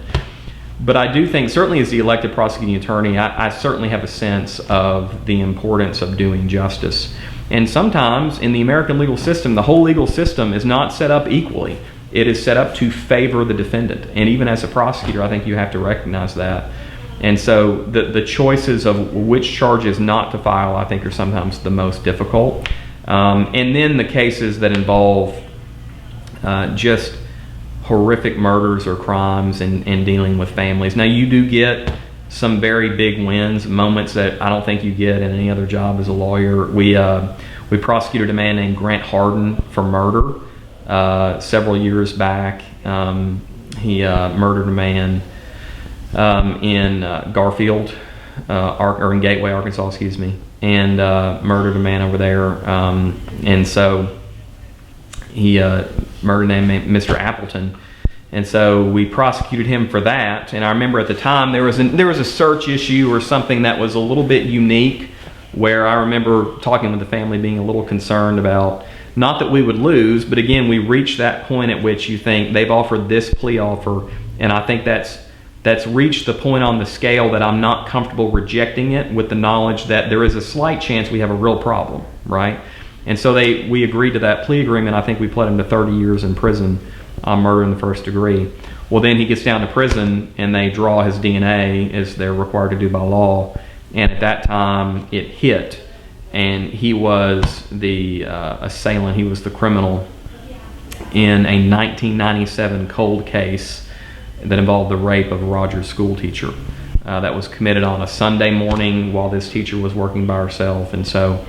But I do think, certainly as the elected prosecuting attorney, I certainly have a sense of the importance of doing justice. And sometimes in the American legal system, the whole legal system is not set up equally. It is set up to favor the defendant. And even as a prosecutor, I think you have to recognize that. And so the choices of which charges not to file, I think, are sometimes the most difficult. And then the cases that involve just horrific murders or crimes, and dealing with families. Now, you do get some very big wins, moments that I don't think you get in any other job as a lawyer. We prosecuted a man named Grant Harden for murder several years back. He murdered a man in Garfield, or in Gateway, Arkansas, excuse me, and murdered a man over there. And so he murdered a man named Mr. Appleton. And so we prosecuted him for that. And I remember at the time there was a search issue or something that was a little bit unique, where I remember talking with the family, being a little concerned about, not that we would lose, but again, we reached that point at which you think they've offered this plea offer, and I think that's reached the point on the scale that I'm not comfortable rejecting it, with the knowledge that there is a slight chance we have a real problem, right? And so we agreed to that plea agreement. I think we pled him to 30 years in prison on murder in the first degree. Well, then he gets down to prison, and they draw his DNA, as they're required to do by law. And at that time, it hit, and he was the assailant. He was the criminal in a 1997 cold case that involved the rape of a Rogers school teacher that was committed on a Sunday morning while this teacher was working by herself. And so,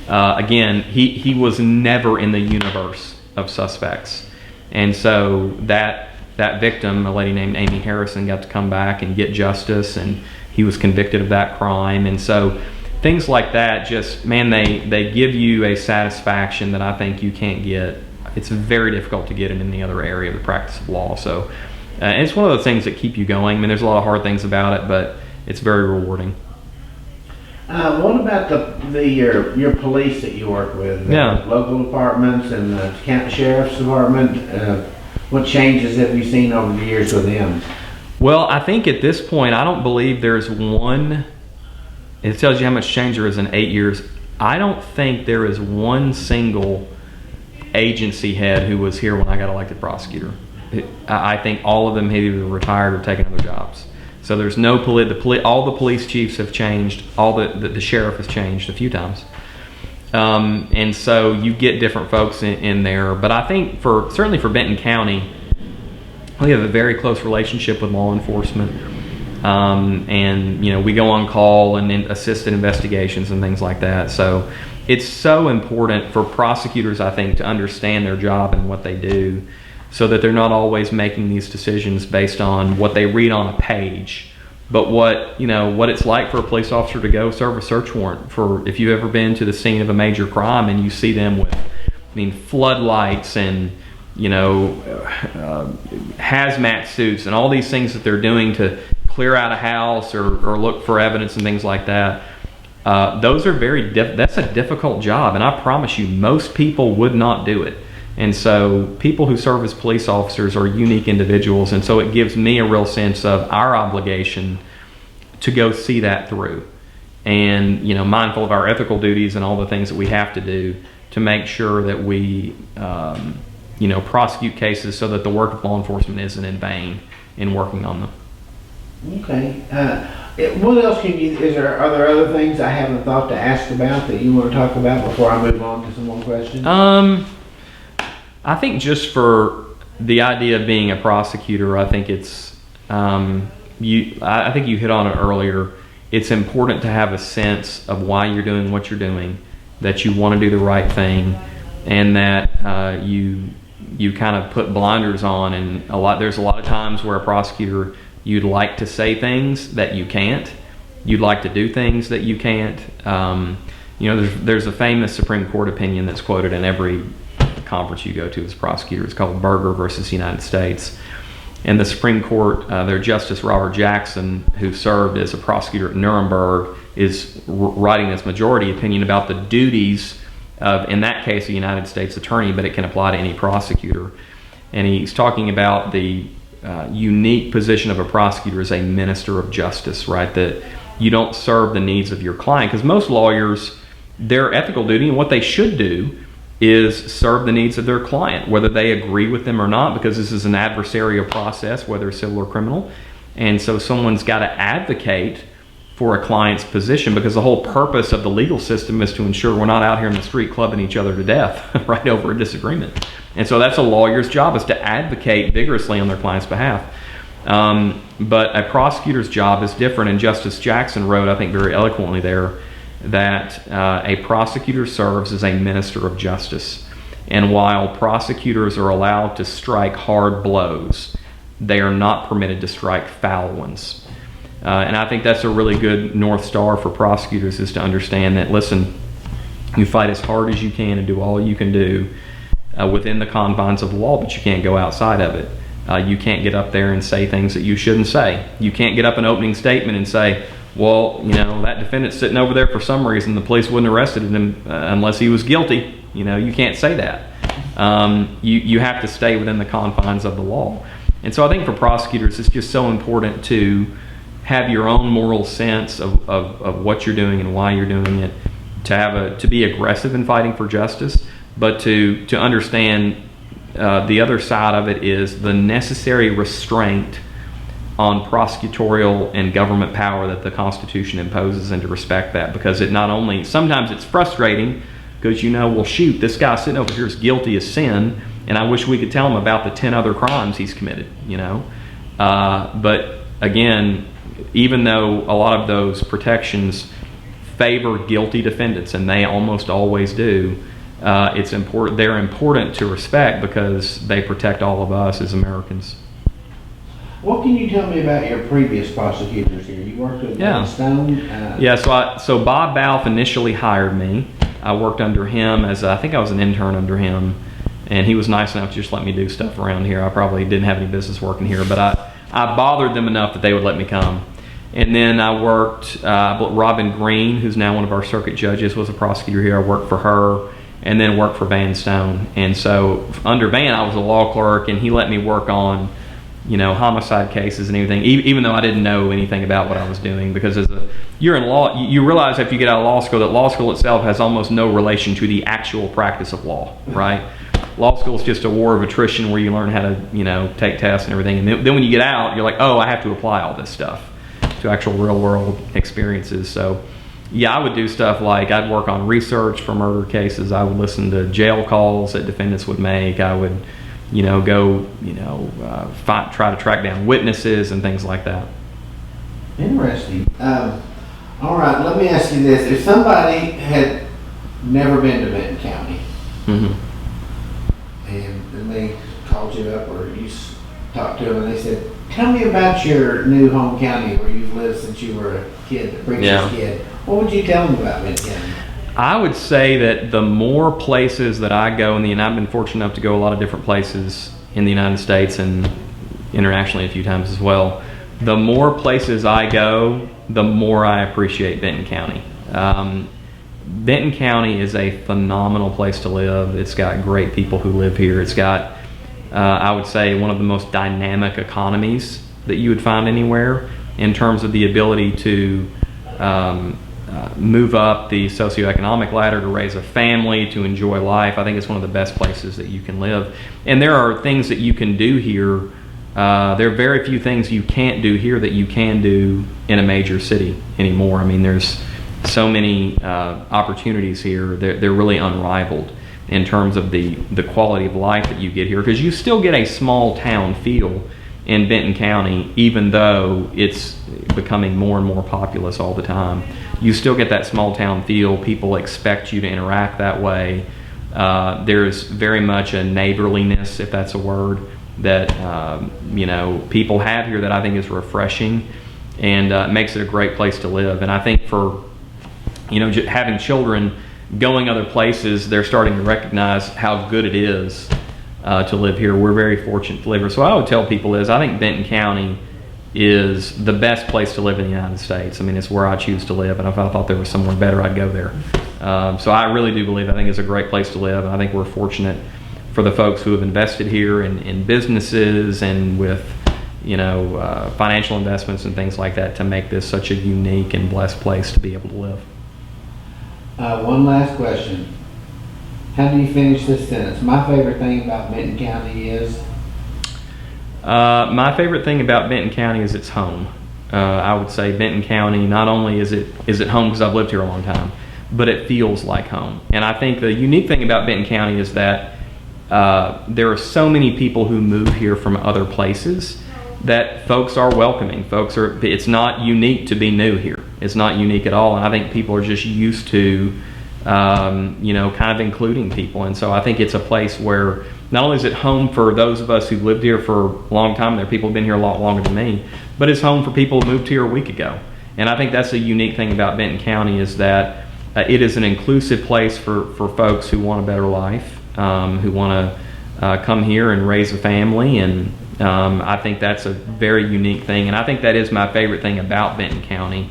again, he was never in the universe of suspects. And so that victim, a lady named Amy Harrison, got to come back and get justice, and he was convicted of that crime. And so things like that, just, man, they give you a satisfaction that I think you can't get. It's very difficult to get in any other area of the practice of law. So and it's one of those things that keep you going. I mean, there's a lot of hard things about it, but it's very rewarding. What about your police that you work with? Yeah. Local departments and the county sheriff's department. What changes have you seen over the years with them? Well, I think at this point, I don't believe there's one. It tells you how much change there is in 8 years. I don't think there is one single agency head who was here when I got elected prosecutor. I think all of them have either retired or taken other jobs. So there's no all the police chiefs have changed. All the sheriff has changed a few times, and so you get different folks in there. But I think certainly for Benton County, we have a very close relationship with law enforcement, and we go on call and assist in investigations and things like that. So it's so important for prosecutors, I think, to understand their job and what they do, so that they're not always making these decisions based on what they read on a page, but what it's like for a police officer to go serve a search warrant for, if you've ever been to the scene of a major crime and you see them with, floodlights and, hazmat suits and all these things that they're doing to clear out a house or look for evidence and things like that. Those are that's a difficult job, and I promise you, most people would not do it. And so people who serve as police officers are unique individuals, and so it gives me a real sense of our obligation to go see that through, and mindful of our ethical duties and all the things that we have to do to make sure that we, prosecute cases so that the work of law enforcement isn't in vain in working on them. Okay. What else are there other things I haven't thought to ask about that you want to talk about before I move on to some more questions? I think just for the idea of being a prosecutor, I think it's, I think you hit on it earlier. It's important to have a sense of why you're doing what you're doing, that you want to do the right thing, and that you kind of put blinders on. And there's a lot of times where a prosecutor, you'd like to say things that you can't. You'd like to do things that you can't. There's a famous Supreme Court opinion that's quoted in every conference you go to as a prosecutor. It's called Berger versus United States. And the Supreme Court, their Justice Robert Jackson, who served as a prosecutor at Nuremberg, is writing this majority opinion about the duties of, in that case, a United States attorney, but it can apply to any prosecutor. And he's talking about the unique position of a prosecutor as a minister of justice, right? That you don't serve the needs of your client, because most lawyers, their ethical duty and what they should do is serve the needs of their client, whether they agree with them or not, because this is an adversarial process, whether civil or criminal. And so someone's got to advocate for a client's position, because the whole purpose of the legal system is to ensure we're not out here in the street clubbing each other to death right over a disagreement. And so that's a lawyer's job, is to advocate vigorously on their client's behalf. But a prosecutor's job is different, and Justice Jackson wrote, I think very eloquently there, that a prosecutor serves as a minister of justice. And while prosecutors are allowed to strike hard blows, they are not permitted to strike foul ones. And I think that's a really good North Star for prosecutors, is to understand that, listen, you fight as hard as you can and do all you can do within the confines of the law, but you can't go outside of it. You can't get up there and say things that you shouldn't say. You can't get up an opening statement and say, well, that defendant's sitting over there for some reason. The police wouldn't have arrested him unless he was guilty. You can't say that. You have to stay within the confines of the law. And so I think for prosecutors, it's just so important to have your own moral sense of what you're doing and why you're doing it, to be aggressive in fighting for justice, but to understand the other side of it is the necessary restraint on prosecutorial and government power that the Constitution imposes, and to respect that, because it not only, sometimes it's frustrating because well, shoot, this guy sitting over here is guilty of sin, and I wish we could tell him about the 10 other crimes he's committed, but again, even though a lot of those protections favor guilty defendants, and they almost always do, it's important. They're important to respect because they protect all of us as Americans. What can you tell me about your previous prosecutors here? You worked with Benton Stone? So Bob Balfe initially hired me. I worked under him I think I was an intern under him, and he was nice enough to just let me do stuff around here. I probably didn't have any business working here, but I bothered them enough that they would let me come. And then I worked, Robin Green, who's now one of our circuit judges, was a prosecutor here. I worked for her, and then worked for Van Stone. And so under Van, I was a law clerk, and he let me work on homicide cases and everything, even though I didn't know anything about what I was doing, because you're in law, you realize after you get out of law school that law school itself has almost no relation to the actual practice of law, right? Law school is just a war of attrition where you learn how to, take tests and everything. And then when you get out, you're like, oh, I have to apply all this stuff to actual real world experiences. So yeah, I would do stuff like I'd work on research for murder cases. I would listen to jail calls that defendants would make. I would go, try to track down witnesses and things like that. Interesting. All right, let me ask you this. If somebody had never been to Benton County, and they called you up or you talked to them and they said, tell me about your new home county where you've lived since you were a kid, a preacher's kid, what would you tell them about Benton County? I would say that the more places that I go and I've been fortunate enough to go a lot of different places in the United States and internationally a few times as well, the more places I go, the more I appreciate Benton County. Benton County is a phenomenal place to live. It's got great people who live here. It's got, I would say, one of the most dynamic economies that you would find anywhere in terms of the ability to move up the socioeconomic ladder, to raise a family, to enjoy life. I think it's one of the best places that you can live. And there are things that you can do here. There are very few things you can't do here that you can do in a major city anymore. I mean, there's so many opportunities here. They're really unrivaled in terms of the quality of life that you get here, because you still get a small town feel in Benton County, even though it's becoming more and more populous all the time. You still get that small town feel. People expect you to interact that way. There's very much a neighborliness, if that's a word, that people have here that I think is refreshing, and makes it a great place to live. And I think for having children going other places, they're starting to recognize how good it is to live here. We're very fortunate to live here. So what I would tell people is, I think Benton County is the best place to live in the United States. I mean, it's where I choose to live, and if I thought there was somewhere better, I'd go there. So I really do believe, I think it's a great place to live, and I think we're fortunate for the folks who have invested here in businesses and with financial investments and things like that, to make this such a unique and blessed place to be able to live. One last question. How do you finish this sentence? My favorite thing about Benton County is? My favorite thing about Benton County is its home. I would say Benton County, not only is it home because I've lived here a long time, but it feels like home. And I think the unique thing about Benton County is that there are so many people who move here from other places that folks are welcoming. It's not unique to be new here. It's not unique at all. And I think people are just used to, kind of including people. And so I think it's a place where not only is it home for those of us who've lived here for a long time, there are people who've been here a lot longer than me, but it's home for people who moved here a week ago. And I think that's a unique thing about Benton County, is that it is an inclusive place for folks who want a better life, who want to come here and raise a family. And I think that's a very unique thing. And I think that is my favorite thing about Benton County,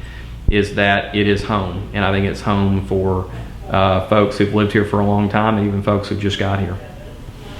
is that it is home. And I think it's home for folks who've lived here for a long time, and even folks who've just got here.